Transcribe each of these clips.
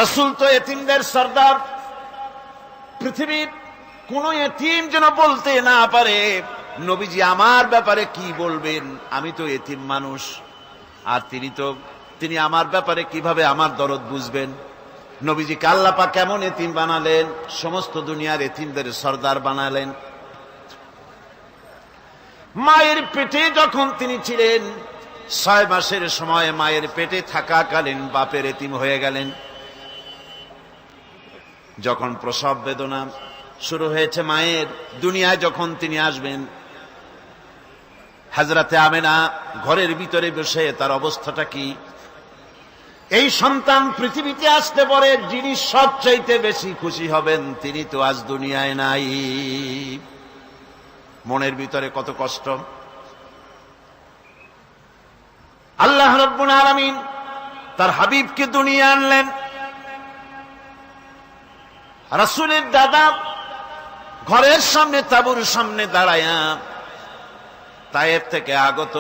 রাসূল তো এতিমদের সর্দার। পৃথিবীর কোন এতিম যেন বলতে না পারে নবীজি আমার ব্যাপারে কি বলবেন, আমি তো এতিম মানুষ, আর তিনি আমার ব্যাপারে কিভাবে আমার দরদ বুঝবেন। নবীজিকে আল্লাহ পাক কেমন এতিম বানালেন, সমস্ত দুনিয়ার এতিমদের সর্দার বানালেন। মায়ের পেটে যখন তিনি ছিলেন, 6 মাসের সময় মায়ের পেটে থাকাকালীন বাপের এতিম হয়ে গেলেন। যখন প্রসব বেদনা শুরু হয়েছে মায়ের, দুনিয়ায় যখন তিনি আসবেন, হযরতে আমেনা ঘরের ভিতরে বসে তার অবস্থাটা কি, এই সন্তান পৃথিবীতে আসতে পরে যিনি সবচাইতে বেশি খুশি হবেন তিনি তো আজ দুনিয়ায় নাই। মনের ভিতরে কত কষ্ট। আল্লাহ রাব্বুল আলামিন তার হাবিবকে দুনিয়া আনলেন। রাসূলের দাদা ঘরের সামনে তাঁবুর সামনে দাঁড়ায়া তায়েফ থেকে আগত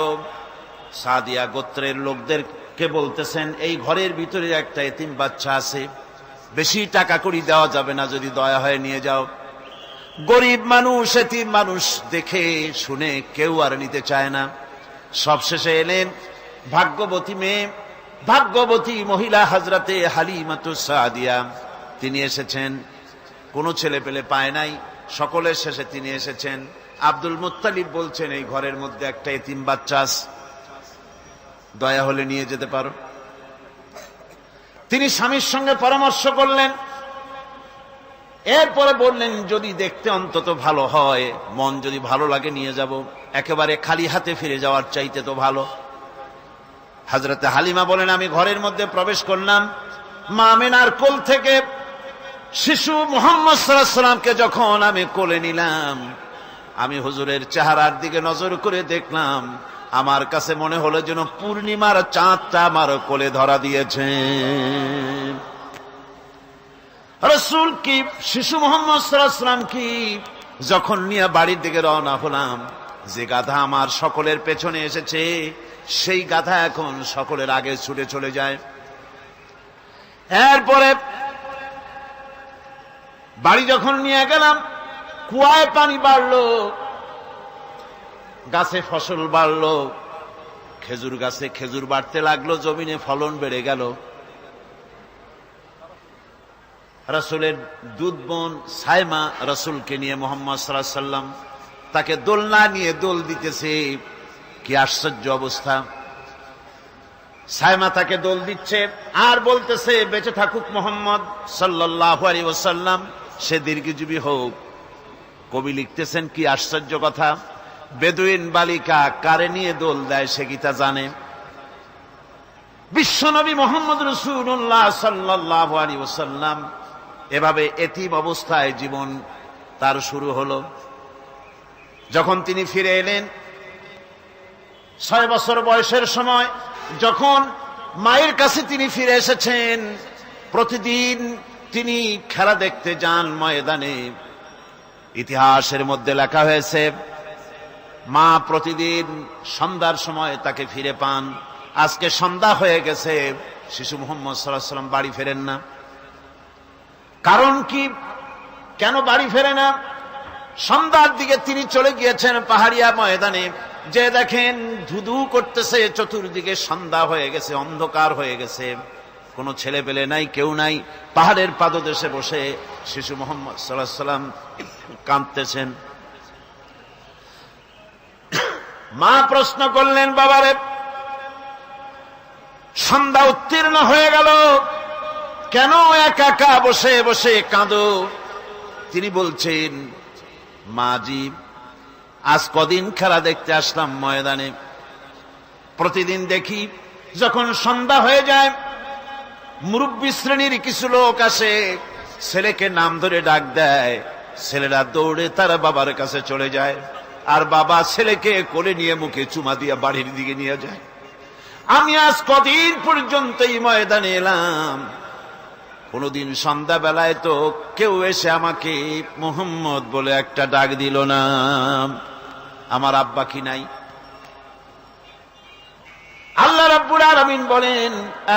সাদিয়া গোত্রের লোকদেরকে বলতেছেন, এই ঘরের ভিতরে একটা এতিম বাচ্চা আছে, বেশি টাকা কড়ি দেওয়া যাবে না, যদি দয়া হয় নিয়ে যাও। গরিব মানুষ, এতিম মানুষ দেখে শুনে কেউ আর নিতে চায় না। সবশেষে এলেন ভাগ্যবতী মেয়ে, ভাগ্যবতী মহিলা হযরতে হালিমাতুস সাদিয়া। তিনি এসেছেন, কোনো ছেলে পেলে পায় নাই, সকলের শেষে তিনি এসেছেন। আব্দুল মুত্তালিব বলছেন, এই ঘরের মধ্যে একটা এতিম বাচ্চা আছে, দয়া হলে নিয়ে যেতে পারো। তিনি স্বামীর সঙ্গে পরামর্শ করলেন, এরপরে বললেন, যদি দেখতে অন্তত ভালো হয়, মন যদি ভালো লাগে নিয়ে যাব, একেবারে খালি হাতে ফিরে যাওয়ার চাইতে তো ভালো। হযরতে হালিমা বলেন, আমি ঘরের মধ্যে প্রবেশ করলাম, মা আমেনার কোল থেকে শিশু মুহাম্মদ সাল্লাল্লাহু আলাইহি সাল্লামকে যখন আমি কোলে নিলাম, আমি হুজুরের চেহারার দিকে নজর করে দেখলাম, আমার কাছে মনে হলো যেন পূর্ণিমার চাঁদটা আমার কোলে ধরা দিয়েছে। রাসূল কি শিশু মুহাম্মদ সাল্লাল্লাহু আলাইহি সাল্লাম কি যখন নিয়ে বাড়ির দিকে রওনা হলাম, যে গাধা আমার সকলের পেছনে এসেছে সেই গাধা এখন সকলের আগে ছুটে চলে যায়। এরপরে বাড়ি যখন নিয়ে গেলাম, কুয়ায় পানি বাড়লো, গাছে ফসল বাড়লো, খেজুর গাছে খেজুর বাড়তে লাগলো, জমিনে ফলন বেড়ে গেল। রাসূলের দুধ বোন সাইমা রাসূলকে নিয়ে মুহাম্মদ সাল্লাল্লাহু আলাইহি সাল্লাম তাকে দোলনা নিয়ে দোল দিতেছে। কি আশ্চর্য অবস্থা! সাইমা তাকে দোল দিচ্ছে আর বলতেছে, বেঁচে থাকুক মুহাম্মদ সাল্লাল্লাহু আলাইহি ওয়াসাল্লাম, সে দীর্ঘজীবী হোক। কবি লিখতেছেন, কি আশ্চর্য কথা! বেদুইন বালিকা কারে নিয়ে দোল দেয় সে কি তা জানে? বিশ্বনবী মুহাম্মদ রাসূলুল্লাহ সাল্লাল্লাহু আলাইহি ওয়াসাল্লাম এভাবে এতিম অবস্থায় জীবন তার শুরু হলো। যখন তিনি ফিরে এলেন 6 বছর বয়সের সময়, যখন মায়ের কাছে তিনি ফিরে এসেছেন, প্রতিদিন তিনি খেলা দেখতে যান ময়দানে। ইতিহাসের মধ্যে লেখা হয়েছে, মা প্রতিদিন সন্ধ্যার সময় তাকে ফিরে পান। আজকে সন্ধ্যা হয়ে গেছে, শিশু মুহাম্মদ সাল্লাল্লাহু আলাইহি ওয়াসাল্লাম বাড়ি ফেরেন না। কারণ কি, কেন বাড়ি ফেরে না? সন্ধ্যার দিকে তিনি চলে গিয়েছেন পাহাড়িয়া ময়দানে, যে দেখেন ধুধু করতেছে, চতুর্দিকে সন্ধ্যা হয়ে গেছে, অন্ধকার হয়ে গেছে, কোনো ছেলে পেলে নাই, কেউ নাই। পাহাড়ের পাদদেশে বসে শিশু মুহাম্মদ সাল্লাল্লাহু আলাইহি ওয়াসাল্লাম কাঁদতেছেন। মা প্রশ্ন করলেন, বাবারে, সন্ধ্যা উত্তীর্ণ হয়ে গেল, কেন একা একা বসে বসে কাঁদো? তিনি বলছেন, মাজি, আজ কদিন খেলা দেখতে আসলাম ময়দানে, প্রতিদিন দেখি যখন সন্ধ্যা হয়ে যায় মুরব্বী শ্রেণীর কিছু লোক আসে, ছেলেকে নাম ধরে ডাক দেয়, ছেলেরা দৌড়ে তার বাবার কাছে চলে যায়, আর বাবা ছেলেকে কোলে নিয়ে মুখে চুমা দিয়ে বাড়ির দিকে নিয়ে যায়। আমি আজ কদিন পর্যন্ত এই ময়দানে এলাম, কোনদিন সন্ধ্যাবেলায় তো কেউ এসে আমাকে মুহাম্মদ বলে একটা ডাক দিল না। আমার আব্বা কি নাই? আল্লাহ রাব্বুল আলামিন বলেন,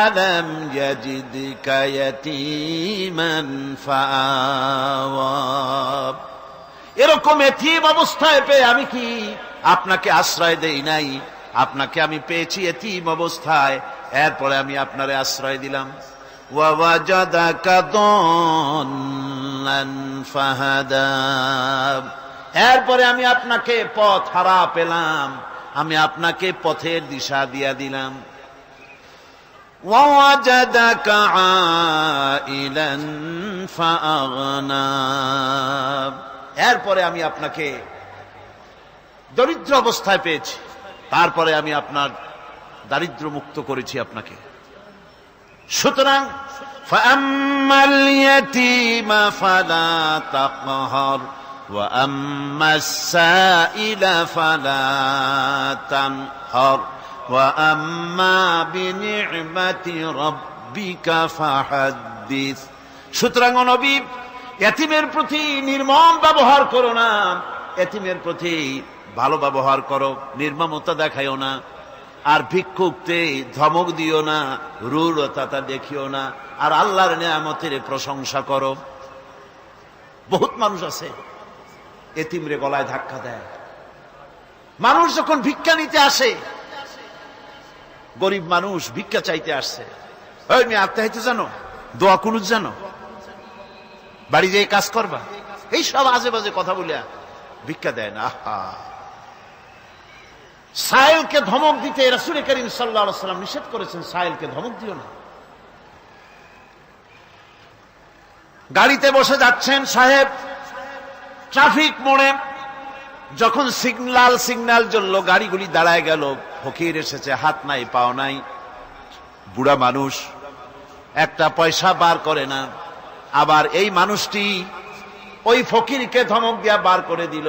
আলাম ইয়াজিদকা ইয়াতীমান ফাআওয়া, এরকম এতিম অবস্থায় পেয়ে আমি কি আপনাকে আশ্রয় দেই নাই? আপনাকে আমি পেয়েছি এতিম অবস্থায়, এরপরে আমি আপনারে আশ্রয় দিলাম। ওয়া ওয়াজাদাকা দাল্লান ফাহাদা, এরপরে আমি আপনাকে পথ হারা পেলাম, আমি আপনাকে পথের দিশা দিয়া দিলাম। ওয়া ওয়াজাদাকা আইলান ফাআগনা, এরপরে আমি আপনাকে দরিদ্র অবস্থায় পেয়েছি, তারপরে আমি আপনার দারিদ্র মুক্ত করেছি আপনাকে। সুতরাং ফাআম্মাল ইয়াতীমা ফালা তাকহার ওয়া আম্মাস সাইলা ফালা তানহার ওয়া আম্মা বিনি'মাতি রাব্বিকা ফাহাদ্দিস। সুতরাং ও নবী, এতিমের প্রতি নির্মম ব্যবহার করো না, এতিমের প্রতি ভালো ব্যবহার করো, নির্মমতা দেখাইও না। আর ভিক্ষুককে ধমক দিও না, রূঢ়তা দেখিও না, আর আল্লাহর নিয়ামতের প্রশংসা করো। বহুত মানুষ আছে এতিমরে গলায় ধাক্কা দেয়। মানুষ যখন ভিক্ষা নিতে আসে, গরিব মানুষ ভিক্ষা চাইতে আসছে, ওই মেয়ে আত্মাহিত জানো, দোয়া কুনুত জানো, বাড়ি যেয়ে কাজ করবা, এই সব আজে বাজে কথা বলিয়া ভিক্ষা দেয় না। সাইলকে ধমক দিতে রাসূল করিম সাল্লাল্লাহু আলাইহি ওয়াসাল্লাম নিষেধ করেছেন, সাইলকে ধমক দিও না। গাড়িতে বসে যাচ্ছেন সাহেব, ট্রাফিক মোড়ে যখন সিগন্যাল জ্বলল, গাড়িগুলি দাঁড়ায় গেল, ফকির এসেছে, হাত নাই পাও নাই, বুড়া মানুষ, একটা পয়সা বার করে না। আবার এই মানুষটি ওই ফকিরকে ধমক দিয়া বার করে দিল।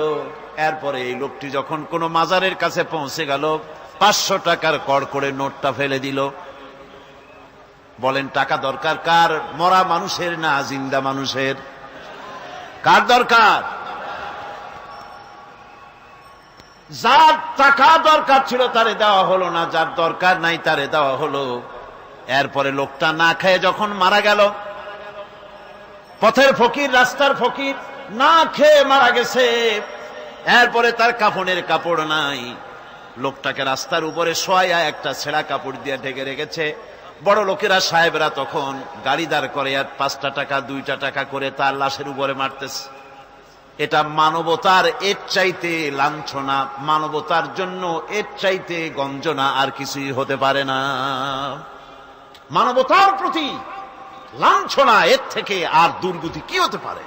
এরপরে এই লোকটি যখন কোন মাজারের কাছে পৌঁছে গেল, 500 টাকার কড়কড়ে নোটটা ফেলে দিল। বলেন টাকা দরকার কার? মরা মানুষের না জিন্দা মানুষের? কার দরকার? যার টাকা দরকার ছিল তারে দেওয়া হলো না, যার দরকার নাই তারে দেওয়া হলো। এরপরে লোকটা না খেয়ে যখন মারা গেল, পথের ফকির, রাস্তার ফকির, না খেয়ে মারা গেছে। এরপরে তার কাফনের কাপড় নাই, লোকটাকে রাস্তার উপরে শোয়া একটা ছেঁড়া কাপড় দিয়ে ঢেকে রেখেছে। বড় লোকেরা, সাহেবরা তখন গাড়ি দাঁড় করে আর 5টা টাকা 2টা টাকা করে তার লাশের উপরে মারতেছে। এটা মানবতার এর চাইতে লাঞ্ছনা, মানবতার জন্য এর চাইতে গঞ্জনা আর কিছুই হতে পারে না। মানবতার প্রতি লাঞ্ছনা, এর থেকে আর দুর্গতি কি হতে পারে?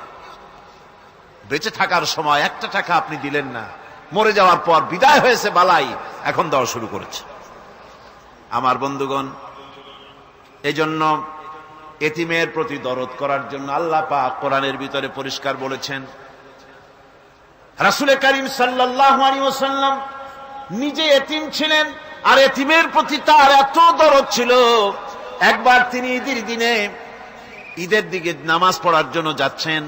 বেঁচে থাকার সময় 1টা টাকা আপনি দিলেন না, মরে যাওয়ার পর বিদায় হয়েছে বালাই, এখন দেওয়া শুরু করেছে। আমার বন্ধুগণ, এই জন্য এতিমের প্রতি দরদ করার জন্য আল্লাহ পাক কোরআনের ভিতরে পরিষ্কার বলেছেন। রাসূল করিম সাল্লাল্লাহু আলাইহি ওয়াসাল্লাম নিজে এতিম ছিলেন, আর এতিমের প্রতি তার এত দরদ ছিল, একবার তিনি ঈদের দিকে নামাজ পড়ার জন্য যাচ্ছেন।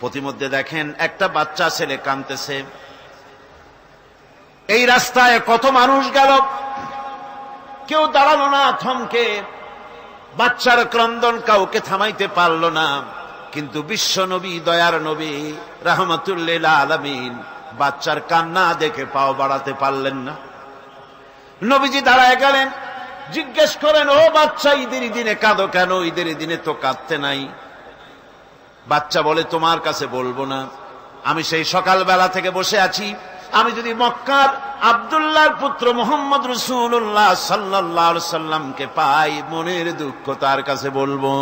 প্রতিমধ্যে দেখেন একটা বাচ্চা ছেলে কাঁদতেছে। এই রাস্তায় কত মানুষ গেল, কেউ দাঁড়ালো না থমকে, বাচ্চার ক্রন্দন কাউকে থামাইতে পারল না। কিন্তু বিশ্ব নবী, দয়ার নবী রাহমাতুল লিল আলামিন বাচ্চার কান্না দেখে পাও বাড়াতে পারলেন না। নবীজি দাঁড়ায় গেলেন, জিজ্ঞেস করেন, ও বাচ্চা, ঈদের দিনে কাঁদো কেন? ঈদের দিনে তো কাঁদতে নাই। বাচ্চা বলে, তোমার কাছে বলবো না, আমি সেই সকালবেলা থেকে বসে আছি, আমি যদি মক্কার আব্দুল্লাহর পুত্র মুহাম্মদ রাসূলুল্লাহ সাল্লাল্লাহু আলাইহি সাল্লামকে পাই, মনের দুঃখ তার কাছে বলবো।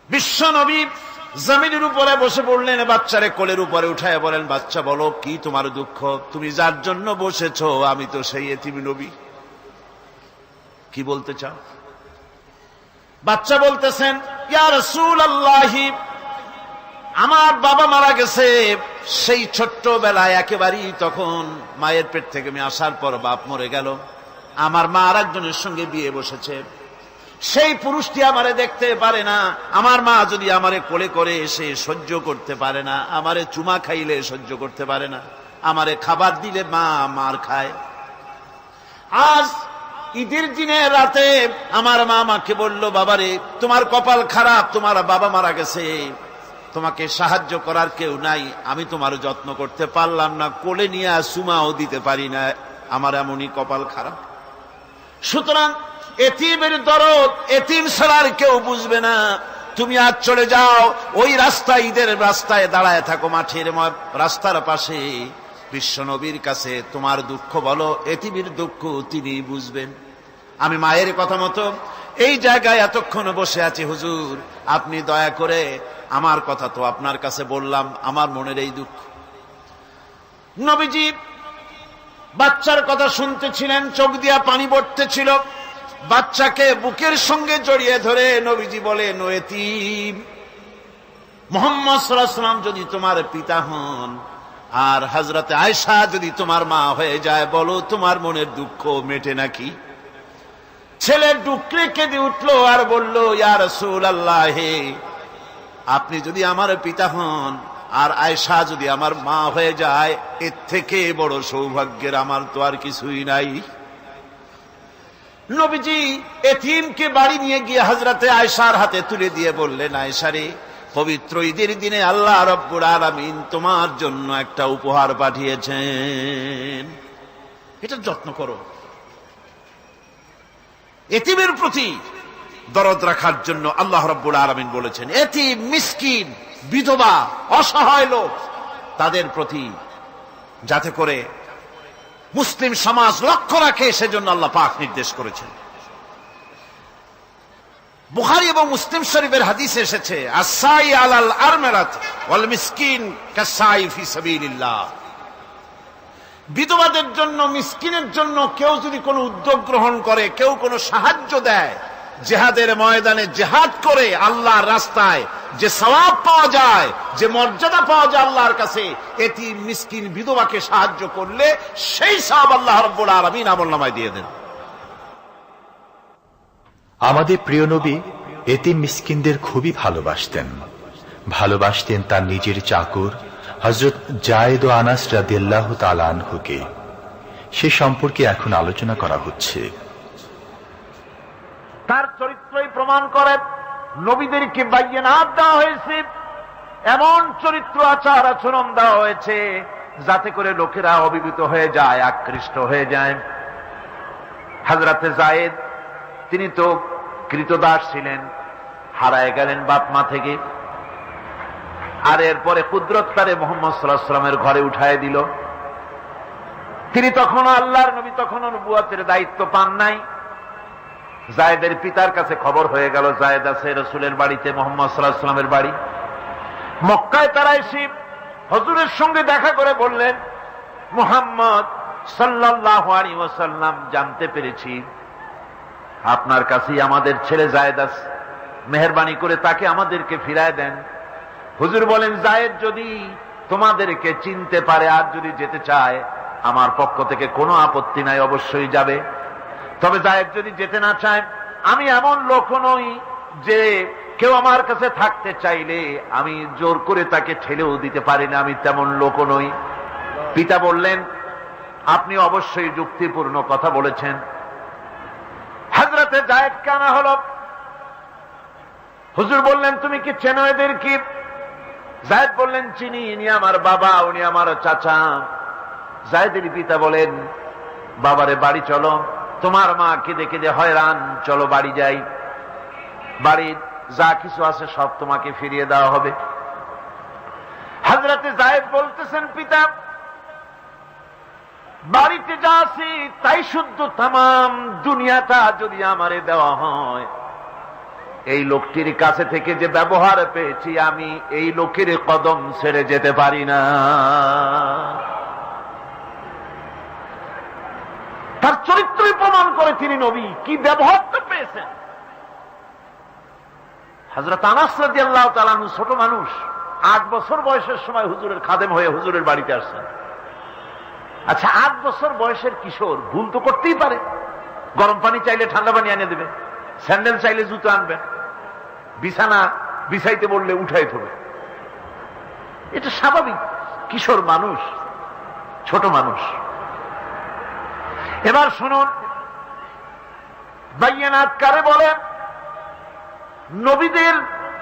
বিশ্ব নবী জমিনের উপরে বসে পড়লেন, বাচ্চারে কোলের উপরে উঠায় বলেন, বাচ্চা বলো কি তোমার দুঃখ? তুমি যার জন্য বসেছো আমি তো সেই এতিম নবী, কি বলতে চাও? বাচ্চা বলতেছেন, ইয়া রাসূলুল্লাহ, আমার বাবা মারা গেছে, সেই ছোট্টবেলায় একেবারেই তখন মায়ের পেট থেকে আমি আসার পর বাপ মরে গেল, আমার মা আর একজনের সঙ্গে বিয়ে বসেছে, সেই পুরুষটি আমারে দেখতে পারে না, আমার মা যদি আমারে কোলে করে এসে সহ্য করতে পারে না, আমারে চুমা খাইলে সহ্য করতে পারে না, আমারে খাবার দিলে মা মার খায়, আজ ঈদের দিনে রাতে আমার মা আমাকে বলল, বাবারে তোমার কপাল খারাপ, তোমার বাবা মারা গেছে, তোমাকে সাহায্য করার কেউ নাই, আমি তোমার যত্ন করতে পারলাম না, কোলে নিয়ে সুমাও দিতে পারি না, আমার এমনই কপাল খারাপ। সুতরাং এতিমের দরদ এতিম ছাড়ার কেউ বুঝবে না। তুমি আজ চলে যাও, ওই রাস্তায়, ঈদের রাস্তায় দাঁড়ায় থাকো, মাঠের রাস্তার পাশে, বিশ্ব নবীর কাছে তোমার দুঃখ বলো, এতিমের দুঃখ তিনি বুঝবেন। আমি মায়ের কথা মতো এই জায়গায় এতক্ষণ বসে আছি, হুজুর আপনি দয়া করে, আমার কথা তো আপনার কাছে বললাম, আমার মনের এই দুঃখ। নবীজি বাচ্চার কথা শুনতেছিলেন, চোখ দিয়া পানি পড়তেছিল, বাচ্চাকে বুকের সঙ্গে জড়িয়ে ধরে নবীজি বলেন, ও এতিম, মুহাম্মদ সাল্লাল্লাহু আলাইহি ওয়াসাল্লাম যদি তোমার পিতা হন আর হযরতে আয়েশা যদি তোমার মা হয়ে যায়, বলো তোমার মনের দুঃখ মেটে নাকি? ছেলে ডুকরে কেঁদে উঠলো আর বলল, ইয়া রাসূলুল্লাহ, আপনি যদি আমার পিতা হন আর আয়েশা যদি আমার মা হয়ে যায়, এর থেকে বড় সৌভাগ্যের আমার তো আর কিছুই নাই। নবীজি এতিমকে বাড়ি নিয়ে গিয়ে হযরতে আয়েশার হাতে তুলে দিয়ে বললেন, আয়েশা রে, পবিত্র ঈদের দিনে আল্লাহ রাব্বুল আলামিন তোমার জন্য একটা উপহার পাঠিয়েছেন, এটা যত্ন করো। এতিমের প্রতি দরদ রাখার জন্য আল্লাহ রাব্বুল আলামিন বলেছেন, এতিম, মিসকিন, বিধবা, অসহায় লোক, তাদের প্রতি যাতে করে মুসলিম সমাজ লক্ষ্য রাখে, সেজন্য আল্লাহ পাক নির্দেশ করেছেন। বুখারী এবং মুসলিম শরীফের হাদিসে এসেছে, আস-সাই আলাল আরমালাত ওয়াল মিসকিন কাস-সাই ফি সাবিলিল্লাহ। বিধবাদের জন্য, মিসকিনের জন্য কেউ যদি কোনো উদ্যোগ গ্রহণ করে, কেউ কোনো সাহায্য দেয়, জিহাদের ময়দানে জিহাদ করে আল্লাহর রাস্তায় যে সওয়াব পাওয়া যায়, যে মর্যাদা পাওয়া যায় আল্লাহর কাছে, এতিম, মিসকিন, বিধবাকে সাহায্য করলে সেই সওয়াব আল্লাহ রাব্বুল আলামিন আমলনামায় দিয়ে দেন। আমাদের প্রিয় নবী এতিম মিসকিনদের খুবই ভালোবাসতেন তার নিজের চাকর হযরত যায়েদ ও আনাস রাদিয়াল্লাহু তাআলা আনহুকে। সে সম্পর্কে এখন আলোচনা করা হচ্ছে। তার চরিত্রই প্রমাণ করে, নবীদেরকে বাইয়িনাত দেওয়া হয়েছে, এমন চরিত্র, আচার আচরণ দেওয়া হয়েছে যাতে করে লোকেরা অভিভূত হয়ে যায়, আকৃষ্ট হয়ে যায়। হযরতে যায়েদ, তিনি তো কৃতদাস ছিলেন, হারায় গেলেন বাপ মা থেকে, আর এরপরে কুদরত তারে মুহাম্মদ সাল্লাল্লাহু আলাইহি ওয়াসাল্লামের ঘরে উঠায় দিল। তিনি তখনও আল্লাহর নবী, তখনও নবুয়তের দায়িত্ব পান নাই। যায়েদের পিতার কাছে খবর হয়ে গেল, যায়েদ আছে রাসূলের বাড়িতে, মুহাম্মদ সাল্লাল্লাহু আলাইহি ওয়াসাল্লামের বাড়ি মক্কায়। তারা এসে হুজুরের সঙ্গে দেখা করে বললেন, মুহাম্মদ সাল্লাল্লাহু আলাইহি ওয়াসাল্লাম, জানতে পেরেছি আপনার কাছেই আমাদের ছেলে যায়েদ আছে, মেহেরবানি করে তাকে আমাদেরকে ফিরায় দেন। হুজুর বলেন, যায়েদ যদি তোমাদেরকে চিনতে পারে আর যদি যেতে চায়, আমার পক্ষ থেকে কোনো আপত্তি নাই, অবশ্যই যাবে। তবে যায়েদ যদি যেতে না চায়, আমি এমন লোক নই যে কেউ আমার কাছে থাকতে চাইলে আমি জোর করে তাকে ঠেলেও দিতে পারি না, আমি তেমন লোক নই। পিতা বললেন, আপনি অবশ্যই যুক্তিপূর্ণ কথা বলেছেন। হযরতে যায়েদ কানা হলো। হুজুর বললেন, তুমি কি চেনো এদের? কি? যায়েদ বললেন, চিনি, ইনি আমার বাবা, উনি আমার চাচা। যায়েদের পিতা বলেন, বাবারে বাড়ি চলো, তোমার মা কেঁদে কেঁদে হয়রান, চলো বাড়ি যাই, বাড়ির যা কিছু আছে সব তোমাকে ফিরিয়ে দেওয়া হবে। হযরতে যায়েদ বলতেছেন, পিতা, বাড়িতে যা আছি তাই শুদ্ধ, তামাম দুনিয়াটা যদি আমারে দেওয়া হয়, এই লোকটির কাছে থেকে যে ব্যবহার পেয়েছি, আমি এই লোকের কদম ছেড়ে যেতে পারি না। তার চরিত্রই প্রমাণ করে তিনি নবী, কি ব্যবহারটা পেয়েছেন। হযরত আনাস রাদিয়াল্লাহু তাআলা আনহু ছোট মানুষ, 8 বছর বয়সের সময় হুজুরের খাদেম হয়ে হুজুরের বাড়িতে আসছেন। আচ্ছা, 8 বছর বয়সের কিশোর ভুল তো করতেই পারে, গরম পানি চাইলে ঠান্ডা পানি এনে দেবে, স্যান্ডেল চাইলে জুতো আনবে, বিছানা বিছাইতে বললে উঠাই থবে, এটা স্বাভাবিক। কিশোর মানুষ, ছোট মানুষ। এবার শুনুন, বাইয়ানাত কারে বলে? নবীদের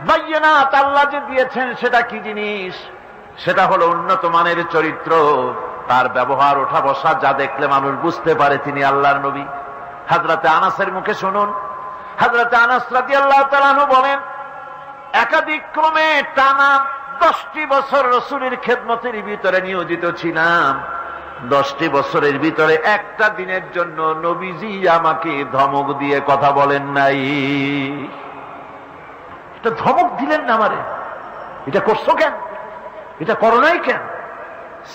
বাইয়ানাত আল্লাহ যে দিয়েছেন সেটা কি জিনিস? সেটা হলো উন্নত মানের চরিত্র, তার ব্যবহার, ওঠা বসা যা দেখলে মানুষ বুঝতে পারে তিনি আল্লাহর নবী। হযরতে আনাসের মুখে শুনুন, হযরতে আনাস রাদিয়াল্লাহু তাআলা আনহু বলেন, একাধিক ক্রমে টানা 10টি বছর রাসূলের খেদমতের ভিতরে নিয়োজিত ছিলাম। 10টি বছরের ভিতরে একটা দিনের জন্য নবীজি আমাকে ধমক দিয়ে কথা বলেন নাই। এটা ধমক দিলেন না আমারে, এটা করছো কেন, এটা করো নাই কেন?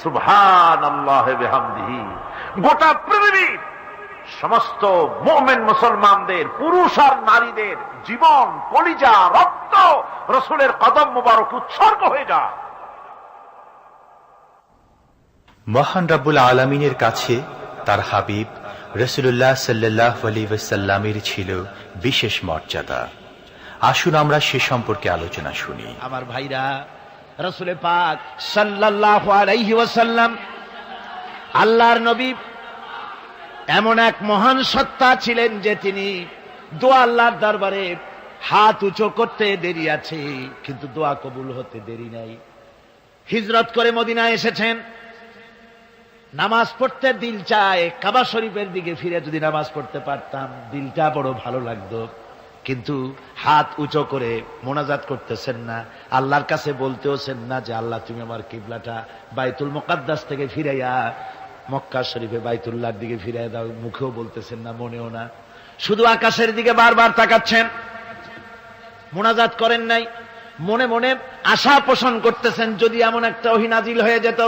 সুবহানাল্লাহ বিহামদিহি। গোটা পৃথিবীর সমস্ত মুমিন মুসলমানদের, পুরুষ আর নারীদের জীবন, কলিজা, রক্ত রাসূলের কদম মোবারক উৎসর্গ হয়ে যায়। মহান রব্বুল আলামিনের কাছে তার হাবিব রাসূলুল্লাহ সাল্লাল্লাহু আলাইহি ওয়াসাল্লামের ছিল বিশেষ মর্যাদা। আসুন আমরা সে সম্পর্কে আলোচনা শুনি। আমার ভাইরা, রাসূল পাক সাল্লাল্লাহু আলাইহি ওয়াসাল্লাম আল্লাহর নবী এমন এক মহান সত্তা ছিলেন যে তিনি দোয়া আল্লাহর দরবারে হাত উঁচু করতে দেরি আছে, কিন্তু দোয়া কবুল হতে দেরি নাই। হিজরত করে মদিনায় এসেছেন, নামাজ পড়তে দিল চায়, কাবা শরীফের দিকে ফিরে যদি নামাজ পড়তে পারতাম দিলটা বড় ভালো লাগতো, কিন্তু হাত উঁচু করে মোনাজাত করতেছেন না, আল্লাহর কাছে বলতেওছেন না যে আল্লাহ তুমি আমার কিবলাটা বাইতুল মুকাদ্দাস থেকে ফিরাইয়া মক্কা শরীফে বাইতুল্লাহর দিকে ফিরাই দাও। মুখেও বলতেছেন না, মনেও না, শুধু আকাশের দিকে বারবার তাকাচ্ছেন, মোনাজাত করেন নাই। মনে মনে আশা পোষণ করতেছেন যদি এমন একটা ওহী নাজিল হয়ে যেত।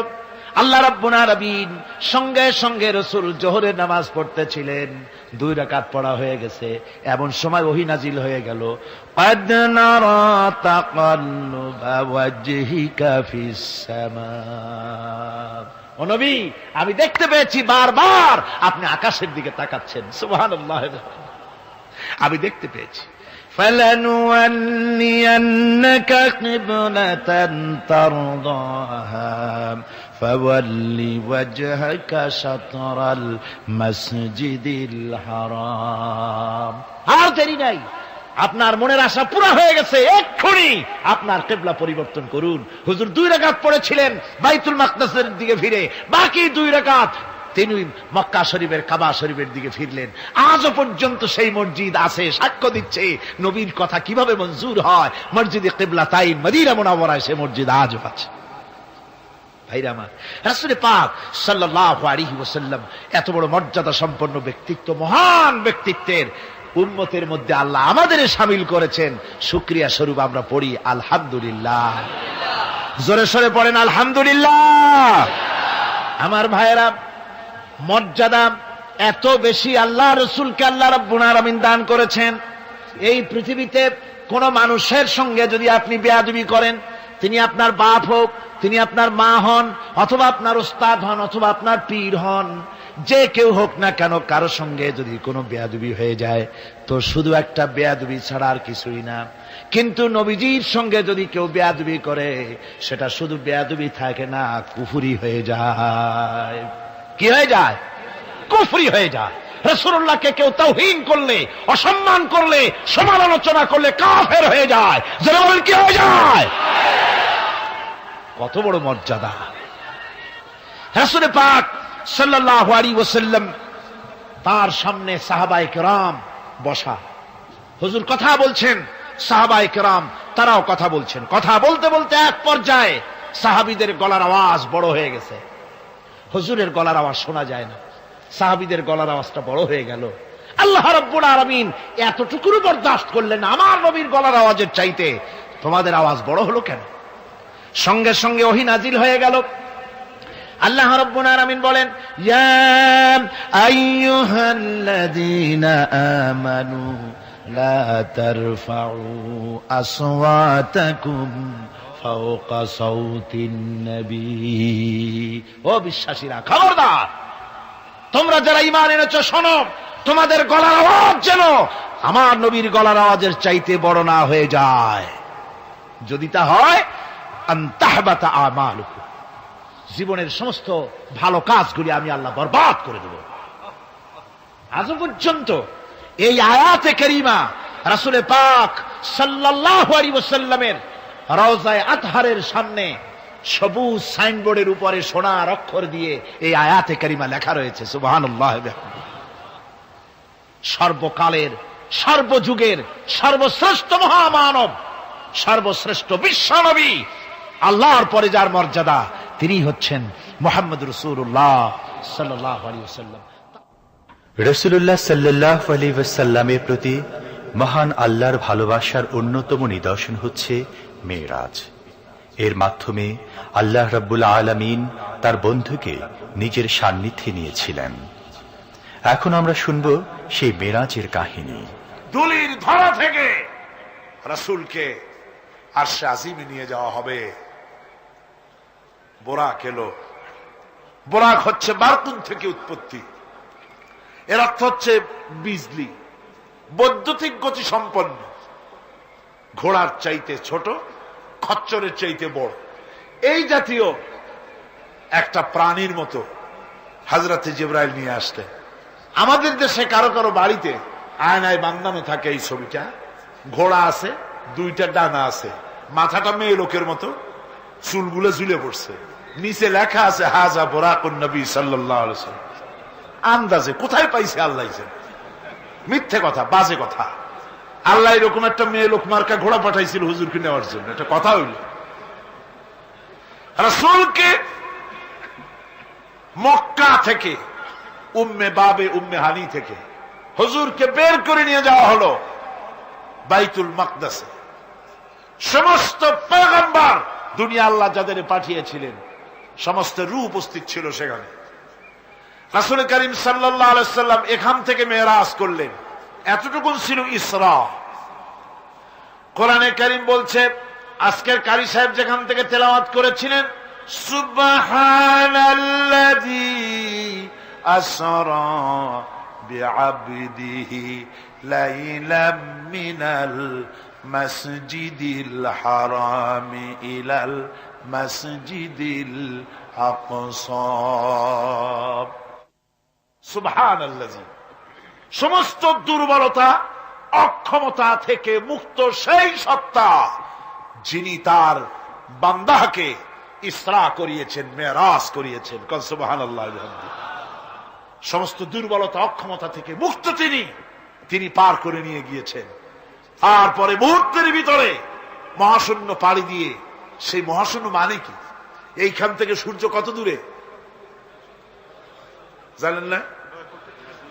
আল্লাহ রাব্বুল আলামিন সঙ্গে সঙ্গে রাসূল জোহরের নামাজ পড়তেছিলেন, 2 রাকাত পড়া হয়ে গেছে, এমন সময় ওহী নাজিল হয়ে গেল, ক্বাদ নারা তাকাল্লুবা ওয়াজহিকা ফিস সামা। ও নবী, আমি দেখতে পেয়েছি বারবার আপনি আকাশের দিকে তাকাচ্ছেন। সুবহানাল্লাহ, আমি দেখতে পেয়েছি। فَلَنُوَلِّيَنَّكَ قِبْلَةً تَرْضَاهَا فَوَلِّ وَجْهَكَ شَطْرَ الْمَسْجِدِ الْحَرَامِ। আর দেরি নাই, আপনার মনের আশা পুরা হয়ে গেছে, এক্ষুনি আপনার কিবলা পরিবর্তন করুন। হুজুর 2 রাকাত পড়েছিলেন বাইতুল মাকদাসের দিকে ফিরে, বাকি 2 রাকাত তিনি মক্কা শরীফের কাবা শরীফের দিকে ফিরলেন। আজও পর্যন্ত সেই মসজিদ আছে, সাক্ষ্য দিচ্ছে নবীর কথা কিভাবে মঞ্জুর হয়। মসজিদে কিবলাতাইন মদিনা মুনাওয়ারায় সে মসজিদ আজও আছে। ভাইরা আমার, রাসূল পাক সাল্লাল্লাহু আলাইহি ওয়াসাল্লাম এত বড় মর্যাদা সম্পন্ন ব্যক্তিত্ব, মহান ব্যক্তিত্বের উম্মতের মধ্যে আল্লাহ আমাদের শামিল করেছেন। শুকরিয়া স্বরূপ আমরা পড়ি আলহামদুলিল্লাহ। জোরে সরে পড়েন আলহামদুলিল্লাহ। আমার ভাইরা, মর্যাদা এত বেশি আল্লাহ রসুলকে আল্লাহ রাব্বুল আলামিন দান করেছেন। এই পৃথিবীতে কোন মানুষের সঙ্গে যদি আপনি বেয়াদবি করেন, তিনি আপনার বাপ হোক, তিনি আপনার মা হন, অথবা আপনার উস্তাদ হন, অথবা আপনার পীর হন, যে কেউ হোক না কেন, কারো সঙ্গে যদি কোনো বেয়াদবি হয়ে যায় তো শুধু একটা বেয়াদবি ছাড়া আর কিছুই না। কিন্তু নবীজির সঙ্গে যদি কেউ বেয়াদবি করে, সেটা শুধু বেয়াদবি থাকে না, কুফরি হয়ে যায়। কি হয়ে যায়? কুফরি হয়ে যায়। রাসূলুল্লাহকে কেউ তাওহীন করলে, অসম্মান করলে, সমালোচনা করলে কাফের হয়ে যায়। যারা বলেন কি হয়ে যায়? কত বড় মর্যাদা! রাসূল পাক সাল্লাল্লাহু আলাইহি ওয়াসাল্লাম, তার সামনে সাহাবায়ে কেরাম বসা, হুজুর কথা বলছেন, সাহাবায়ে কেরাম তারাও কথা বলছেন। কথা বলতে বলতে এক পর্যায়ে সাহাবীদের গলার আওয়াজ বড় হয়ে গেছে, হুজুরের গলার আওয়াজ শোনা যায় না, সাহাবীদের গলার আওয়াজটা বড় হয়ে গেল। আল্লাহ রাব্বুল আলামিন এতটুকুও বরদাস্ত করলেন, আমার নবীর গলার আওয়াজের চাইতে তোমাদের আওয়াজ বড় হলো কেন? সঙ্গে সঙ্গে ওহী নাজিল হয়ে গেল। আল্লাহ রাব্বুল আলামিন বলেন, ইয়া আইয়ুহাল্লাযীনা আমানু লা তারফাউ আসওয়াতাকুম ফাওকা সাউতিন নবী। ও বিশ্বাসীরা, খবরদার, তোমরা যারা ঈমান এনেছো শোনো, তোমাদের গলার আওয়াজ যেন আমার নবীর গলার আওয়াজের চাইতে বড় না হয়ে যায়। যদি তা হয়, আনতাহবাতা আমালুকুম, জীবনের সমস্ত ভালো কাজগুলি আমি আল্লাহ বরবাদ করে দেব। আজ পর্যন্ত এই আয়াতে কারিমা রাসূল পাক সাল্লাল্লাহু আলাইহি ওয়াসাল্লামের রওজায়ে আতহারের সামনে সবুজ সাইনবোর্ডের উপরে সোনার অক্ষর দিয়ে এই আয়াতে কারিমা লেখা রয়েছে। সুবহানাল্লাহ। সর্বকালের, সর্বযুগের সর্বশ্রেষ্ঠ মহামানব, সর্বশ্রেষ্ঠ বিশ্বনবী, আল্লাহর পরে যার মর্যাদা, তিনি হচ্ছেন মুহাম্মদ রাসূলুল্লাহ সাল্লাল্লাহু আলাইহি ওয়াসাল্লাম। রাসূলুল্লাহ সাল্লাল্লাহু আলাইহি ওয়াসাল্লামের প্রতি মহান আল্লাহর ভালোবাসার অন্যতম নিদর্শন হচ্ছে মেরাজ। এর মাধ্যমে আল্লাহ রাব্বুল আলামিন তার বন্ধুকে নিজের সান্নিধ্যে নিয়েছিলেন। এখন আমরা শুনব সেই মেরাজের কাহিনী। দুলির ধরা থেকে রাসূলকে আরশে আজিমে নিয়ে যাওয়া হবে। বোরাক এলো। বোরাক হচ্ছে বারকুন থেকে উৎপত্তি। এর অর্থ হচ্ছে বিজলি, বৈদ্যুতিক গতি সম্পন্ন, ঘোড়ার চাইতে ছোট, খচ্চরের চাইতে বড়, এই জাতীয় একটা প্রাণীর মতো হযরতে জিবরাইল নিয়ে আসলেন। আমাদের দেশে কারো কারো বাড়িতে আয়নায় বান্ধানো থাকে এই ছবিটা। ঘোড়া আছে, দুইটা ডানা আছে, মাথাটা মেয়ে লোকের মতো, চুলগুলো ঝুলে পড়ছে, নিচে লেখা আছে হাজা বুরাকুন নবী সাল্লাল্লাহু আলাইহি ওয়াসাল্লাম। আন্দাজে কোথায় পাইছে আল্লাহ জানে, মিথ্যে কথা, বাজে কথা। আল্লাহ এরকম একটা মেয়ে লোক মার্কা ঘোড়া পাঠাইছিল হুজুরকে নেওয়ার জন্য, এটা কথা হইল। রাসূলকে মক্কা থেকে, উম্মে বাবে উম্মে হানি থেকে হুজুরকে বের করে নিয়ে যাওয়া হলো বাইতুল মাকদাসে। সমস্ত পয়গম্বর, দুনিয়া আল্লাহ যাদের পাঠিয়েছিলেন, সমস্ত রূহ উপস্থিত ছিল সেখানে। রাসূল করিম সাল্লাল্লাহু আলাইহি ওয়াসাল্লাম এখান থেকে মেরাজ করলেন। এতটুকু ছিল ইসরা। কোরআনে কারীম বলছে, আজকের কারি সাহেব যেখান থেকে তেলাওয়াত করেছিলেন, সুবহানাল্লাযী আসরা বিআবদিহি লাইলাম মিনাল মাসজিদিল হারামি ইলাল মাসজিদিল আকসা। সুবহানাল্লাযী, সমস্ত দুর্বলতা, অক্ষমতা থেকে মুক্ত সেই সত্তা যিনি তার বান্দাকে ইসরা করিয়েছেন, মেরাজ করিয়েছেন। সুবহানাল্লাহ। সমস্ত দুর্বলতা, অক্ষমতা থেকে মুক্ত তিনি পার করে নিয়ে গিয়েছেন। তারপরে মুহূর্তের ভিতরে মহাশূন্য পাড়ি দিয়ে, সেই মহাশূন্য মানে কি? এইখান থেকে সূর্য কত দূরে জানেন না?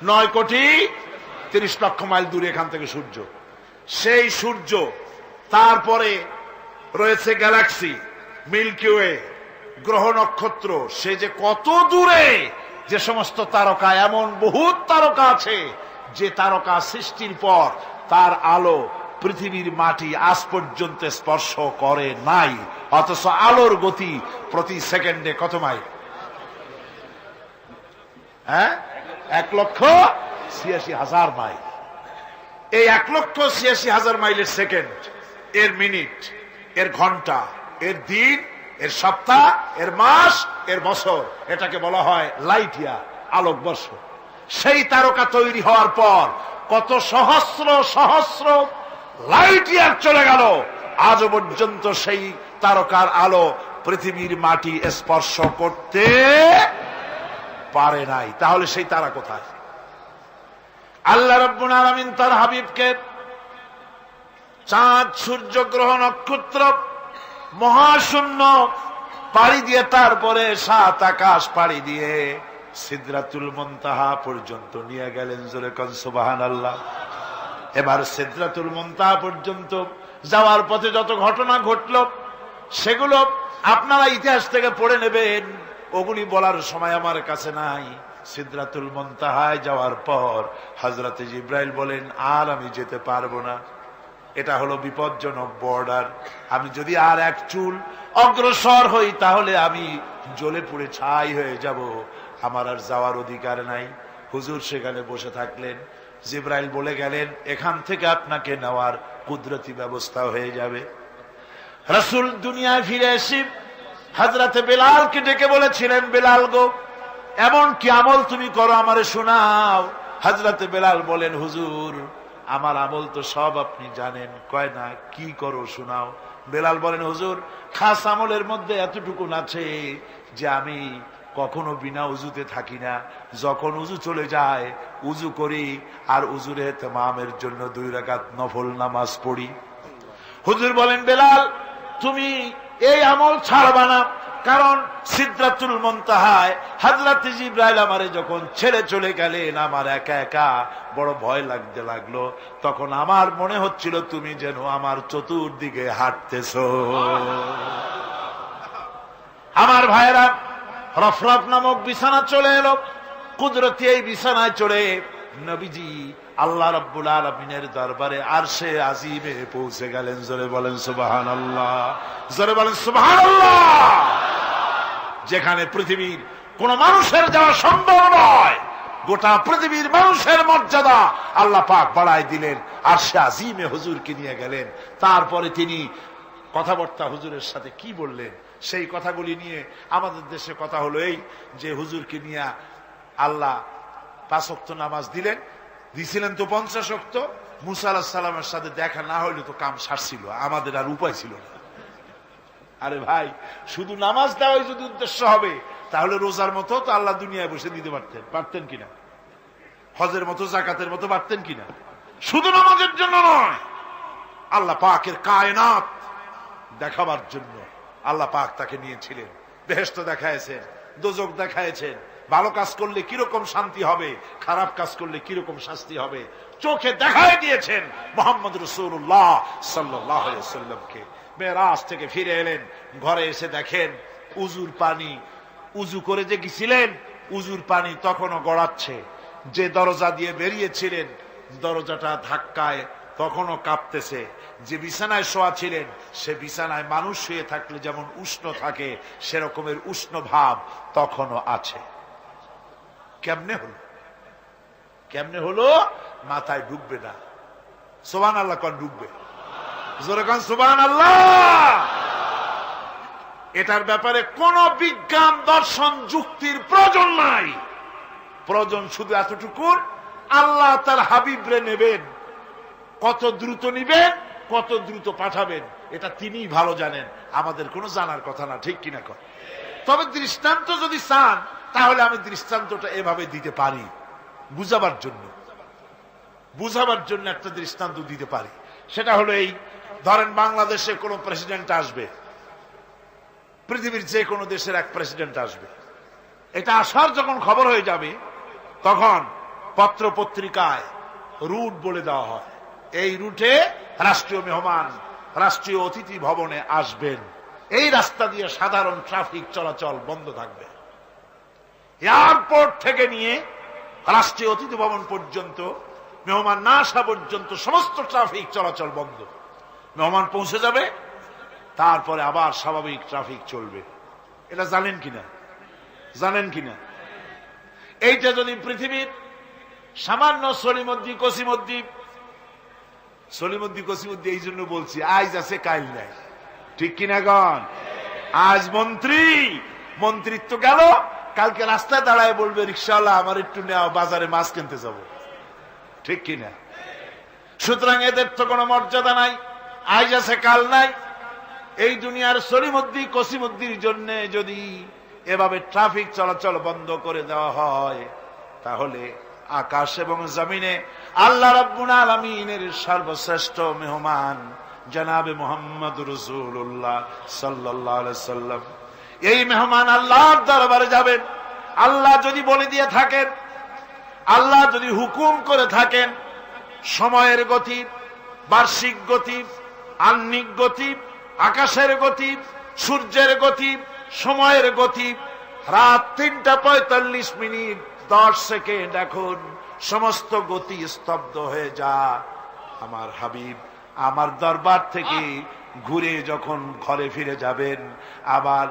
9,30,00,000 মাইল দূরে এখান থেকে সূর্য। সেই সূর্য, তারপরে রয়েছে গ্যালাক্সি, মিল্কি ওয়ে, গ্রহ নক্ষত্র, সে যে কত দূরে, যে সমস্ত তারকা, এমন বহুত তারকা আছে যে তারকা সৃষ্টির পর তার আলো পৃথিবীর মাটি আজ পর্যন্ত স্পর্শ করে নাই, অথচ আলোর গতি প্রতি সেকেন্ডে কত মাইল? 1,86,000 মাইল। এই 1,86,000 মাইলের সেকেন্ড, এর মিনিট, এর ঘন্টা, এর দিন, এর সপ্তাহ, এর মাস, এর বছর, এটাকে বলা হয় লাইট ইয়ার, আলোকবর্ষ। সেই তারকা তৈরি হওয়ার পর কত সহস্র সহস্র লাইট ইয়ার চলে গেল, আজও পর্যন্ত সেই তারকার আলো পৃথিবীর মাটি স্পর্শ করতে পারে নাই। তাহলে সেই তারা কোথায়? আল্লাহ রাব্বুল আলামিন তার হাবিবকে চাঁদ, সূর্য, গ্রহ, নক্ষত্র, মহাশূন্য পাড়ি দিয়ে, তারপরে 7 আকাশ পাড়ি দিয়ে সিদরাতুল মুনতাহা পর্যন্ত নিয়ে গেলেন। জোরে কোন সুবহানাল্লাহ। এবার সিদরাতুল মুনতাহা পর্যন্ত যাওয়ার পথে যত ঘটনা ঘটল, সেগুলো আপনারা ইতিহাস থেকে পড়ে নেবেন, ওগুলি বলার সময় আমার কাছে নাই। সিদরাতুল মুনতাহায় যাওয়ার পর হযরতে জিবরাইল বলেন, আর আমি যেতে পারবো না, এটা হলো বিপজ্জনক বর্ডার। আমি যদি আর এক চুল অগ্রসর হই তাহলে আমি জ্বলে পুড়ে ছাই হয়ে যাব, আমার আর যাওয়ার অধিকার নাই। হুজুর সেখানে বসে থাকলেন। জিবরাইল বলে গেলেন, এখান থেকে আপনাকে নেওয়ার কুদরতি ব্যবস্থা হয়ে যাবে। রাসূল দুনিয়ায় ফিরে এসে হযরতে বেলালকে ডেকে বলেছিলেন, বেলাল গো, এমন কি আমল তুমি করো আমারে শোনাও। হযরতে বেলাল বলেন, হুজুর আমার আমল তো সব আপনি জানেন। কয় না, কি করো শোনাও। বেলাল বলেন, হুজুর খাস আমলের মধ্যে এতটুকু আছে যে আমি কখনো বিনা উজুতে থাকি না, যখন উজু চলে যায় উজু করি আর উজুর ইহতিমামের জন্য 2 রাকাত নফল নামাজ পড়ি। হুজুর বলেন, বেলাল তুমি এই আমল ছাড়বা না, কারণ সিদরাতুল মুনতাহায় হযরত জিবরাইল আমারে যখন ছেড়ে চলে গেলেন, আমার একা একা বড় ভয় লাগতে লাগলো। তখন আমার মনে হচ্ছিল তুমি যেন আমার চতুর্দিকে হাঁটতেছো। আমার ভাইরা, রফরফ নামক বিছানা চলে এলো। কুদরতি এই বিছানায় চড়ে নবীজি আল্লাহ রাব্বুল আলামিনের দরবারে আরশে আজিমে পৌঁছে গেলেন। জোরে বলেন সুবহানাল্লাহ, জোরে বলেন সুবহানাল্লাহ। যেখানে পৃথিবীর কোন মানুষের যাওয়া সম্ভব নয়, গোটা পৃথিবীর মানুষের মর্যাদা আল্লাহ পাক বাড়ায় দিলেন। আরশে আজিমে হুজুরকে নিয়ে গেলেন। তারপরে তিনি কথাবার্তা হুজুরের সাথে কি বললেন, সেই কথাগুলি নিয়ে আমাদের দেশে কথা হলো এই যে হুজুরকে নিয়ে আল্লাহ 5 ওয়াক্ত নামাজ দিছিলেন তো 50 ওয়াক্ত। মুসা আলাইহিস সালামের সাথে দেখা না হইলে তো কাম সারছিল, আমাদের আর উপায় ছিল না। আরে ভাই, শুধু নামাজ দেওয়াই যদি উদ্দেশ্য হবে তাহলে রোজার মতো তো আল্লাহ দুনিয়ায় বসে দিতে পারতেন কিনা, হজের মতো জাকাতের মতো পারতেন কিনা। শুধু নামাজের জন্য নয়, আল্লাহ পাকের কায়নাত দেখাবার জন্য আল্লাহ পাক তাকে নিয়েছিলেন। বেহেশত দেখাইছেন, দোজখ দেখাইছেন, ভালো কাজ করলে কিরকম শান্তি হবে, খারাপ কাজ করলে কিরকম শাস্তি হবে চোখে দেখাই দিয়েছেন মুহাম্মদ রাসূলুল্লাহ সাল্লাল্লাহু আলাইহি ওয়াসাল্লামকে। মেরাজ থেকে ফিরে এলেন, ঘরে এসে দেখেন উজুর পানি, উজু করে যে গেছিলেন উজুর পানি তখনও গড়াচ্ছে। যে দরজা দিয়ে বেরিয়েছিলেন দরজাটা ধাক্কায় তখনও কাঁপতেছে। যে বিছানায় শোয়া ছিলেন সে বিছানায় মানুষ শুয়ে থাকলে যেমন উষ্ণ থাকে সেরকমের উষ্ণ ভাব তখনও আছে। কেমনে হলো মাথায় ঢুকবে না। সুবহানাল্লাহ কোন ঢুকবে, জোরে কোন সুবহানাল্লাহ। এটার ব্যাপারে কোন বিজ্ঞান দর্শন যুক্তির প্রয়োজন নাই। প্রয়োজন শুধু এতটুকু, আল্লাহ তার হাবিবরে নেবেন, কত দ্রুত নিবেন, কত দ্রুত পাঠাবেন এটা তিনিই ভালো জানেন, আমাদের কোনো জানার কথা না। ঠিক কিনা কর? তবে দৃষ্টান্ত যদি চান তাহলে আমি দৃষ্টান্তটা এভাবে দিতে পারি, বুঝাবার জন্য একটা দৃষ্টান্ত দিতে পারি। সেটা হলো এই, ধরেন বাংলাদেশে কোন প্রেসিডেন্ট আসবে, পৃথিবীর যে কোনো দেশের এক প্রেসিডেন্ট আসবে। এটা আসার যখন খবর হয়ে যাবে তখন পত্র পত্রিকায় রুট বলে দেওয়া হয়, এই রুটে রাষ্ট্রীয় মেহমান রাষ্ট্রীয় অতিথি ভবনে আসবেন, এই রাস্তা দিয়ে সাধারণ ট্রাফিক চলাচল বন্ধ থাকবে। এয়ারপোর্ট থেকে নিয়ে রাষ্ট্রীয় অতিথি ভবন পর্যন্ত মেহমান না আসা পর্যন্ত সমস্ত ট্রাফিক চলাচল বন্ধ। মেহমান পৌঁছে যাবে, তারপরে আবার স্বাভাবিক ট্রাফিক চলবে। এটা জানেন কিনা? এইটা যদি পৃথিবীর সামান্য সলিমদ্দি কসিমদ্দি এই জন্য বলছি, আজ আছে কাল নাই। ঠিক কিনা গণ? আজ মন্ত্রিত্ব গেল, কালকে রাস্তায় দাঁড়ায় বলবে রিকশাওয়ালা আমার একটু নেওয়া, বাজারে মাছ কিনতে যাব। ঠিক কিনা? সুতরাং এদের তো কোনো মর্যাদা নাই, আজ আছে কাল নাই। এই দুনিয়ার সলিমদ্দি কসিমদ্দির জন্য যদি এভাবে ট্রাফিক চলাচল বন্ধ করে দেওয়া হয় তাহলে আকাশ এবং জমিনে আল্লাহ রাব্বুল আলামিনের সর্বশ্রেষ্ঠ মেহমান জনাবে মুহাম্মদ রাসূলুল্লাহ সাল্লাল্লাহু আলাইহি ওয়াসাল্লাম, এই মেহমান আল্লাহর দরবারে যাবেন। আল্লাহ যদি বলে দিয়ে থাকেন, আল্লাহ যদি হুকুম করে থাকেন, সময়ের গতি, বার্ষিক গতি, আহ্নিক গতি, আকাশের গতি, সূর্যের গতি, সময়ের গতি, রাত 3:45 10 সেকেন্ড, এখন সমস্ত গতি স্তব্ধ হয়ে যা। আমার হাবিব আমার দরবার থেকে ঘুরে যখন ঘরে ফিরে যাবেন, আবার